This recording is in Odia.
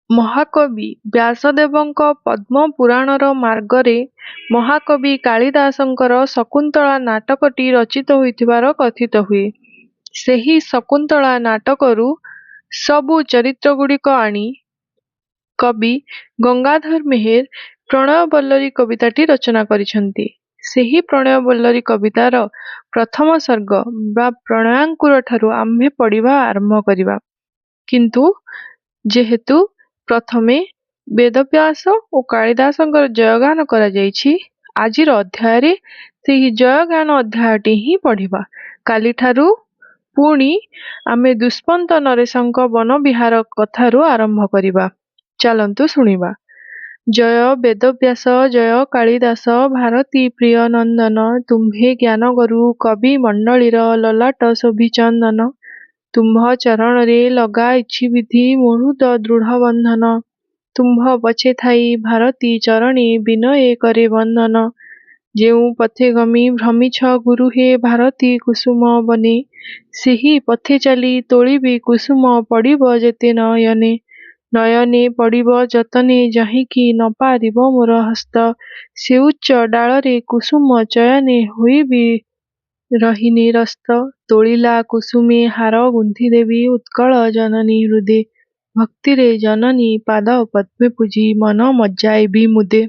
ମହାକବି ବ୍ୟାସଦେବଙ୍କ ପଦ୍ମପୁରାଣର ମାର୍ଗରେ ମହାକବି କାଳିଦାସଙ୍କର ଶକୁନ୍ତଳା ନାଟକଟି ରଚିତ ହୋଇଥିବାର କଥିତ ହୁଏ। ସେହି ଶକୁନ୍ତଳା ନାଟକରୁ ସବୁ ଚରିତ୍ରଗୁଡ଼ିକ ଆଣି କବି ଗଙ୍ଗାଧର ମେହେର ପ୍ରଣୟବଲ୍ଲରୀ କବିତାଟି ରଚନା କରିଛନ୍ତି। ସେହି ପ୍ରଣୟବଲ୍ଲରୀ କବିତାର ପ୍ରଥମ ସର୍ଗ ବା ପ୍ରଣୟାଙ୍କୁରଠାରୁ ଆମ୍ଭେ ପଢ଼ିବା ଆରମ୍ଭ କରିବା। କିନ୍ତୁ ଯେହେତୁ ପ୍ରଥମେ ବେଦବ୍ୟାସ ଓ କାଳିଦାସଙ୍କର ଜୟଗାନ କରାଯାଇଛି, ଆଜିର ଅଧ୍ୟାୟରେ ସେହି ଜୟଗାନ ଅଧ୍ୟାୟଟି ହିଁ ପଢ଼ିବା। କାଲିଠାରୁ ପୁଣି ଆମେ ଦୁଷ୍ମନ୍ତ ନରେଶଙ୍କ ବନବିହାର କଥାରୁ ଆରମ୍ଭ କରିବା। ଚାଲନ୍ତୁ ଶୁଣିବା। ଜୟ ବେଦବ୍ୟାସ ଜୟ କାଳିଦାସ ଭାରତୀ ପ୍ରିୟ ନନ୍ଦନ ତୁମ୍ଭେ ଜ୍ଞାନଗରୁ କବି ମଣ୍ଡଳୀର ଲଲାଟ ଶୋଭିଚନ୍ଦନ ତୁମ୍ଭ ଚରଣରେ ଲଗାଇଛି ବିଧି ମୁହୂର୍ତ୍ତ ଦୃଢ଼ ବନ୍ଧନ ତୁମ୍ଭ ପଛେ ଥାଇ ଭାରତୀ ଚରଣେ ବିନୟେ କରେ ବନ୍ଦନ ଯେଉଁ ପଥେ ଗମି ଭ୍ରମିଛ ଗୁରୁ ହେ ଭାରତୀ କୁସୁମ ବନେ ସେହି ପଥେ ଚାଲି ତୋଳିବି କୁସୁମ ପଡ଼ିବ ଯେତେ ନୟନେ ନୟନେ ପଡ଼ିବ ଯତନେ ଯାହିକି ନ ପାରିବ ମୋର ହସ୍ତ ସେ ଉଚ୍ଚ ଡାଳରେ କୁସୁମ ଚୟନେ ହୋଇବି ରହି ନିରସ୍ତ ତୋଳିଲା କୁସୁମେ ହାର ଗୁନ୍ଥି ଦେବି ଉତ୍କଳ ଜନନୀ ହୃଦେ ଭକ୍ତିରେ ଜନନୀ ପାଦ ପଦ୍ମେ ପୂଜି ମନ ମଜ୍ଜାଇବି ମୁଦେ।